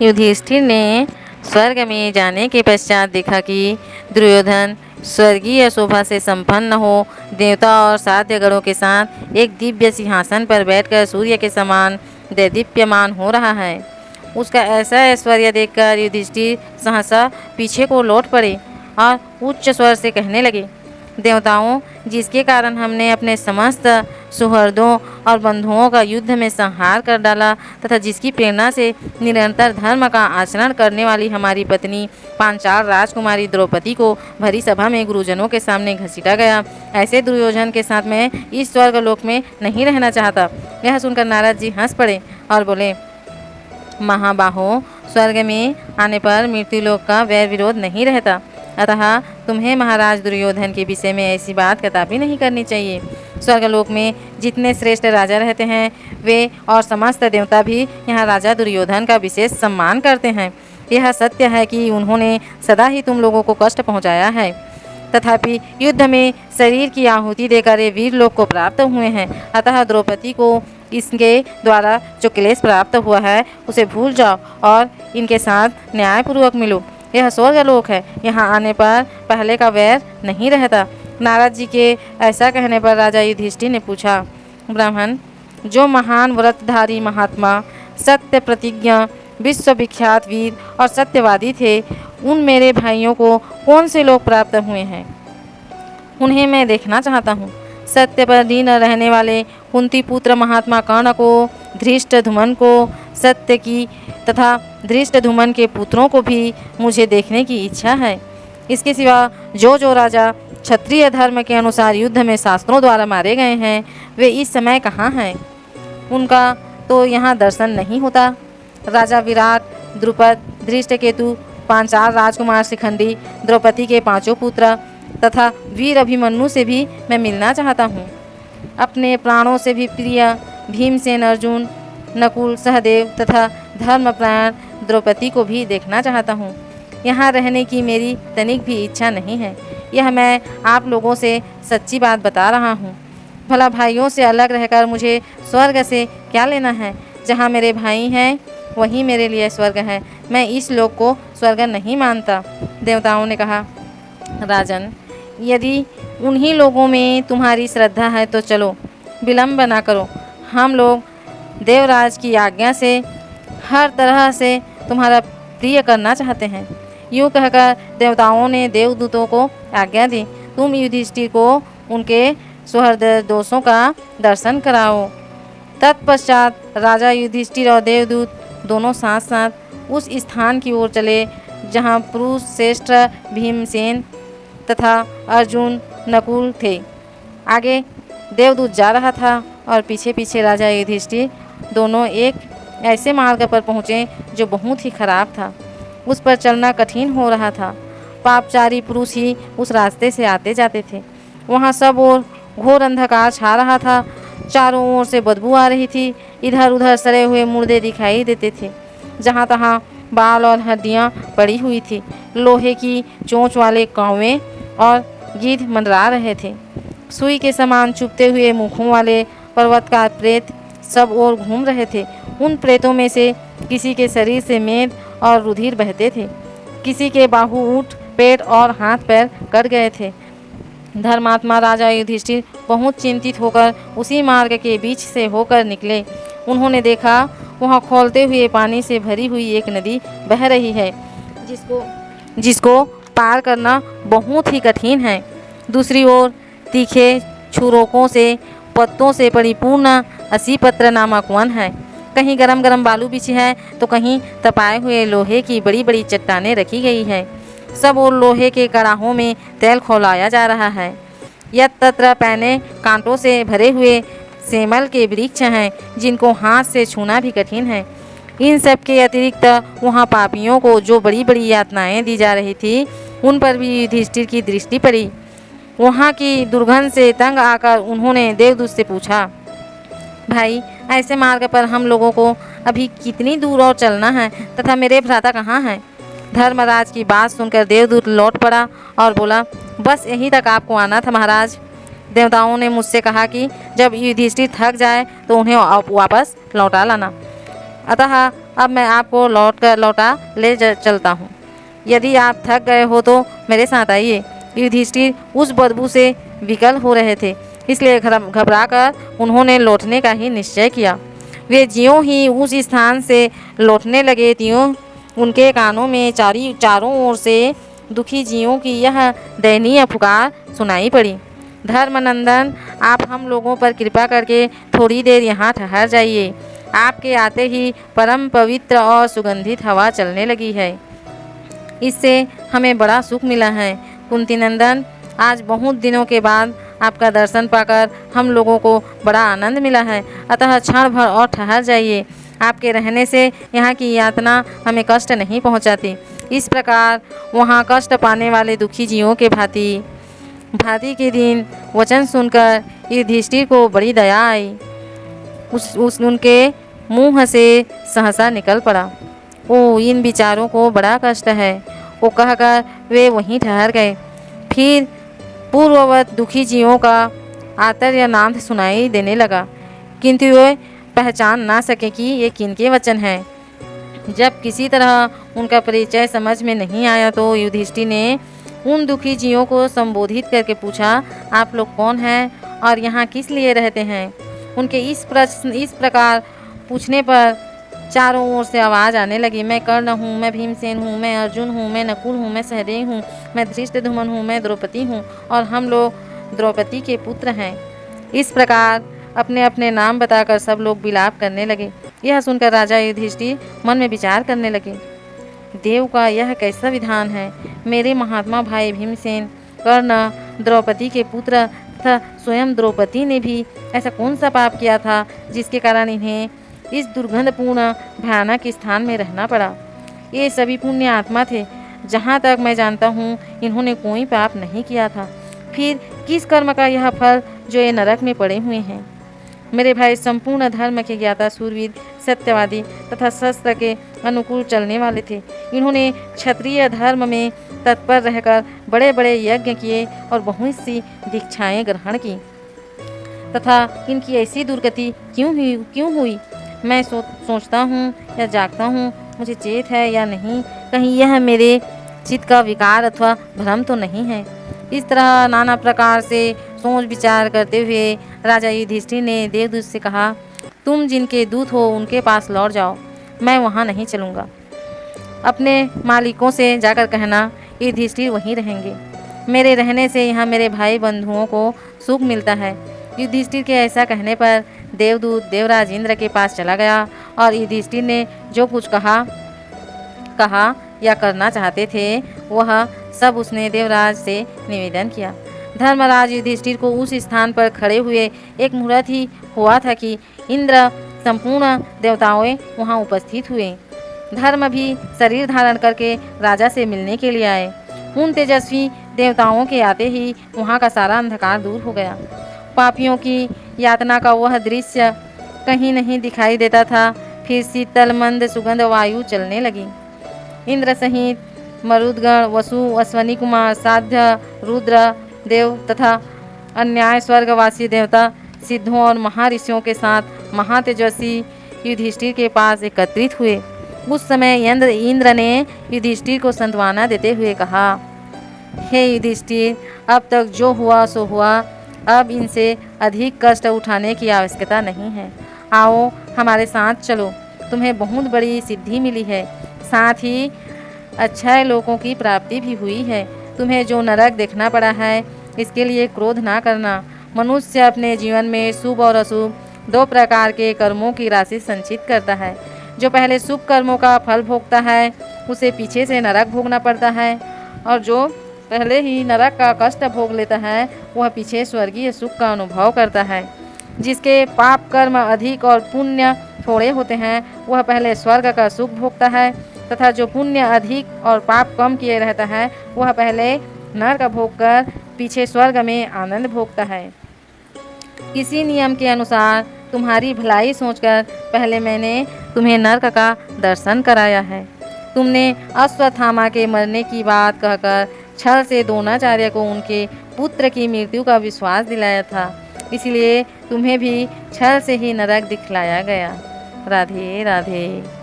युधिष्ठिर ने स्वर्ग में जाने के पश्चात देखा कि दुर्योधन स्वर्गीय शोभा से संपन्न हो देवता और साध्य गणों के साथ एक दिव्य सिंहासन पर बैठकर सूर्य के समान दैदीप्यमान हो रहा है। उसका ऐसा ऐश्वर्य देखकर युधिष्ठिर सहसा पीछे को लौट पड़े और उच्च स्वर से कहने लगे, देवताओं, जिसके कारण हमने अपने समस्त सुहृदों और बंधुओं का युद्ध में संहार कर डाला तथा जिसकी प्रेरणा से निरंतर धर्म का आचरण करने वाली हमारी पत्नी पांचाल राजकुमारी द्रौपदी को भरी सभा में गुरुजनों के सामने घसीटा गया, ऐसे दुर्योधन के साथ मैं इस स्वर्गलोक में नहीं रहना चाहता। यह सुनकर नारद जी हंस पड़े और बोले, महाबाहो, स्वर्ग में आने पर मृत्युलोक का वैर विरोध नहीं रहता, अतः तुम्हें महाराज दुर्योधन के विषय में ऐसी बात कदापि नहीं करनी चाहिए। स्वर्गलोक में जितने श्रेष्ठ राजा रहते हैं वे और समस्त देवता भी यहाँ राजा दुर्योधन का विशेष सम्मान करते हैं। यह सत्य है कि उन्होंने सदा ही तुम लोगों को कष्ट पहुँचाया है, तथापि युद्ध में शरीर की आहुति देकर ये वीर लोक को प्राप्त हुए हैं। अतः द्रौपदी को इसके द्वारा जो क्लेश प्राप्त हुआ है उसे भूल जाओ और इनके साथ न्यायपूर्वक मिलो। यह स्वर्गलोक है, यहाँ आने पर पहले का वैर नहीं रहता। नारद जी के ऐसा कहने पर राजा युधिष्ठिर ने पूछा, ब्राह्मण, जो महान व्रतधारी महात्मा सत्य प्रतिज्ञा विश्वविख्यात वीर और सत्यवादी थे, उन मेरे भाइयों को कौन से लोग प्राप्त हुए हैं, उन्हें मैं देखना चाहता हूँ। सत्य पर दीन रहने वाले कुंती पुत्र महात्मा कर्ण को, धृष्टद्युम्न को, सत्य की तथा धृष्टद्युम्न के पुत्रों को भी मुझे देखने की इच्छा है। इसके सिवा जो राजा क्षत्रिय धर्म के अनुसार युद्ध में शास्त्रों द्वारा मारे गए हैं वे इस समय कहाँ हैं? उनका तो यहाँ दर्शन नहीं होता। राजा विराट, द्रुपद, धृष्टकेतु, पांचाल राजकुमार शिखंडी, द्रौपदी के 5 पुत्र तथा वीर अभिमन्यु से भी मैं मिलना चाहता हूँ। अपने प्राणों से भी प्रिय भीमसेन, अर्जुन, नकुल, सहदेव तथा धर्मप्राण द्रौपदी को भी देखना चाहता हूँ। यहाँ रहने की मेरी तनिक भी इच्छा नहीं है। यह मैं आप लोगों से सच्ची बात बता रहा हूँ। भला भाइयों से अलग रहकर मुझे स्वर्ग से क्या लेना है? जहाँ मेरे भाई हैं वहीं मेरे लिए स्वर्ग है। मैं इस लोक को स्वर्ग नहीं मानता। देवताओं ने कहा, राजन, यदि उन्हीं लोगों में तुम्हारी श्रद्धा है तो चलो, विलम्ब ना करो। हम लोग देवराज की आज्ञा से हर तरह से तुम्हारा प्रिय करना चाहते हैं। यूँ कहकर देवताओं ने देवदूतों को आज्ञा दी, तुम युधिष्ठिर को उनके सुहृद दोषों का दर्शन कराओ। तत्पश्चात राजा युधिष्ठिर और देवदूत दोनों साथ साथ उस स्थान की ओर चले जहाँ पुरुष श्रेष्ठ भीमसेन तथा अर्जुन, नकुल थे। आगे देवदूत जा रहा था और पीछे पीछे राजा युधिष्ठिर दोनों एक ऐसे मार्ग पर पहुँचे जो बहुत ही खराब था। उस पर चलना कठिन हो रहा था। पापचारी पुरुष ही उस रास्ते से आते जाते थे। वहाँ सब ओर घोर अंधकार छा रहा था। चारों ओर से बदबू आ रही थी। इधर उधर सड़े हुए मुर्दे दिखाई देते थे। जहाँ तहाँ बाल और हड्डियाँ पड़ी हुई थी। लोहे की चोंच वाले कौवे और गिद्ध मंडरा रहे थे। सुई के समान चुभते हुए मुखों वाले पर्वतकार प्रेत सब ओर घूम रहे थे। उन प्रेतों में से किसी के शरीर से मेद और रुधिर बहते थे। किसी के बाहु, ऊँट, पेट और हाथ पैर कट गए थे। धर्मात्मा राजा युधिष्ठिर बहुत चिंतित होकर उसी मार्ग के बीच से होकर निकले। उन्होंने देखा वहाँ खौलते हुए पानी से भरी हुई एक नदी बह रही है जिसको पार करना बहुत ही कठिन है। दूसरी ओर तीखे छुरोकों से पत्तों से परिपूर्ण असीपत्र नामक वन है। कहीं गरम गरम बालू बिछी है तो कहीं तपाए हुए लोहे की बड़ी बड़ी चट्टानें रखी गई है। सब और लोहे के कड़ाहों में तेल खौलाया जा रहा है। यत्र पैने कांटों से भरे हुए सेमल के वृक्ष हैं जिनको हाथ से छूना भी कठिन है। इन सब के अतिरिक्त वहाँ पापियों को जो बड़ी बड़ी यातनाएं दी जा रही थी उन पर भी युधिष्ठिर की दृष्टि पड़ी। वहाँ की दुर्गंध से तंग आकर उन्होंने देवदूत से पूछा, भाई, ऐसे मार्ग पर हम लोगों को अभी कितनी दूर और चलना है तथा मेरे भ्राता कहाँ हैं? धर्मराज की बात सुनकर देवदूत लौट पड़ा और बोला, बस यहीं तक आपको आना था महाराज। देवताओं ने मुझसे कहा कि जब युधिष्ठिर थक जाए तो उन्हें वापस लौटा लाना। अतः अब मैं आपको लौटा ले चलता हूँ। यदि आप थक गए हो तो मेरे साथ आइए। युधिष्ठिर उस बदबू से विकल हो रहे थे, इसलिए घबराकर उन्होंने लौटने का ही निश्चय किया। वे ज्यों ही उस स्थान से लौटने लगे त्यों उनके कानों में चारों ओर से दुखी जीवों की यह दयनीय पुकार सुनाई पड़ी। धर्मनंदन, आप हम लोगों पर कृपा करके थोड़ी देर यहाँ ठहर जाइए। आपके आते ही परम पवित्र और सुगंधित हवा चलने लगी है। इससे हमें बड़ा सुख मिला है। कुंती नंदन, आज बहुत दिनों के बाद आपका दर्शन पाकर हम लोगों को बड़ा आनंद मिला है, अतः क्षण भर और ठहर जाइए। आपके रहने से यहाँ की यातना हमें कष्ट नहीं पहुँचाती। इस प्रकार वहाँ कष्ट पाने वाले दुखी जीवों के भांति के दिन वचन सुनकर युधिष्ठिर को बड़ी दया आई। उनके मुँह से सहसा निकल पड़ा, ओ इन बिचारों को बड़ा कष्ट है। वो कहकर वे वहीं ठहर गए। फिर पूर्ववत दुखी जीवों का आर्तनाद सुनाई देने लगा, किंतु वे पहचान ना सके कि ये किनके वचन हैं। जब किसी तरह उनका परिचय समझ में नहीं आया तो युधिष्ठिर ने उन दुखी जीवों को संबोधित करके पूछा, आप लोग कौन हैं और यहाँ किस लिए रहते हैं? उनके इस प्रकार पूछने पर चारों ओर से आवाज़ आने लगी, मैं कर्ण हूँ, मैं भीमसेन हूँ, मैं अर्जुन हूँ, मैं नकुल हूँ, मैं सहदेव हूँ, मैं धृष्टद्युम्न हूँ, मैं द्रौपदी हूँ और हम लोग द्रौपदी के पुत्र हैं। इस प्रकार अपने अपने नाम बताकर सब लोग विलाप करने लगे। यह सुनकर राजा युधिष्ठिर मन में विचार करने लगे, देव का यह कैसा विधान है। मेरे महात्मा भाई भीमसेन, कर्ण, द्रौपदी के पुत्र तथा स्वयं द्रौपदी ने भी ऐसा कौन सा पाप किया था जिसके कारण इन्हें इस दुर्गंधपूर्ण भयानक स्थान में रहना पड़ा। ये सभी पुण्य आत्मा थे। जहाँ तक मैं जानता हूँ इन्होंने कोई पाप नहीं किया था। फिर किस कर्म का यह फल जो ये नरक में पड़े हुए हैं। मेरे भाई संपूर्ण धर्म के ज्ञाता, सूरवीर, सत्यवादी तथा शस्त्र के अनुकूल चलने वाले थे। इन्होंने क्षत्रिय धर्म में तत्पर रहकर बड़े बड़े यज्ञ किए और बहुत सी दीक्षाएं ग्रहण की, तथा इनकी ऐसी दुर्गति क्यों हुई? मैं सोचता हूँ या जागता हूँ, मुझे चेत है या नहीं, कहीं यह मेरे चित्त का विकार अथवा भ्रम तो नहीं है। इस तरह नाना प्रकार से सोच विचार करते हुए राजा युधिष्ठिर ने देवदूत से कहा, तुम जिनके दूत हो उनके पास लौट जाओ, मैं वहाँ नहीं चलूँगा। अपने मालिकों से जाकर कहना युधिष्ठिर वहीं रहेंगे। मेरे रहने से यहाँ मेरे भाई बंधुओं को सुख मिलता है। युधिष्ठिर के ऐसा कहने पर देवदूत देवराज इंद्र के पास चला गया और युधिष्ठिर ने जो कुछ कहा या करना चाहते थे वह सब उसने देवराज से निवेदन किया। धर्मराज युधिष्ठिर को उस स्थान पर खड़े हुए एक मुहूर्त ही हुआ था कि इंद्र संपूर्ण देवताओं वहां उपस्थित हुए। धर्म भी शरीर धारण करके राजा से मिलने के लिए आए। उन तेजस्वी देवताओं के आते ही वहां का सारा अंधकार दूर हो गया। पापियों की यातना का वह दृश्य कहीं नहीं दिखाई देता था। फिर शीतल मंद सुगंध वायु चलने लगी। इंद्र सहित मरुदगण, वसु, अश्वनी कुमार, साध्य, रुद्र देव तथा अन्याय स्वर्गवासी देवता, सिद्धों और महर्षियों के साथ महातेजस्वी युधिष्ठिर के पास एकत्रित हुए। उस समय इंद्र ने युधिष्ठिर को सांत्वना देते हुए कहा, हे युधिष्ठिर, अब तक जो हुआ सो हुआ, अब इनसे अधिक कष्ट उठाने की आवश्यकता नहीं है। आओ हमारे साथ चलो, तुम्हें बहुत बड़ी सिद्धि मिली है, साथ ही अच्छाई लोगों की प्राप्ति भी हुई है। तुम्हें जो नरक देखना पड़ा है इसके लिए क्रोध ना करना। मनुष्य अपने जीवन में शुभ और अशुभ दो प्रकार के कर्मों की राशि संचित करता है। जो पहले शुभ कर्मों का फल भोगता है उसे पीछे से नरक भोगना पड़ता है, और जो पहले ही नरक का कष्ट भोग लेता है वह पीछे स्वर्गीय सुख का अनुभव करता है। जिसके पाप कर्म अधिक और पुण्य थोड़े होते हैं वह पहले स्वर्ग का सुख भोगता है, तथा जो पुण्य अधिक और पाप कम किए रहता है वह पहले नरक भोग कर पीछे स्वर्ग में आनंद भोगता है। इसी नियम के अनुसार तुम्हारी भलाई सोचकर पहले मैंने तुम्हें नरक का दर्शन कराया है। तुमने अश्वत्थामा के मरने की बात कहकर छल से द्रोणाचार्य को उनके पुत्र की मृत्यु का विश्वास दिलाया था, इसलिए तुम्हें भी छल से ही नरक दिखलाया गया। राधे राधे।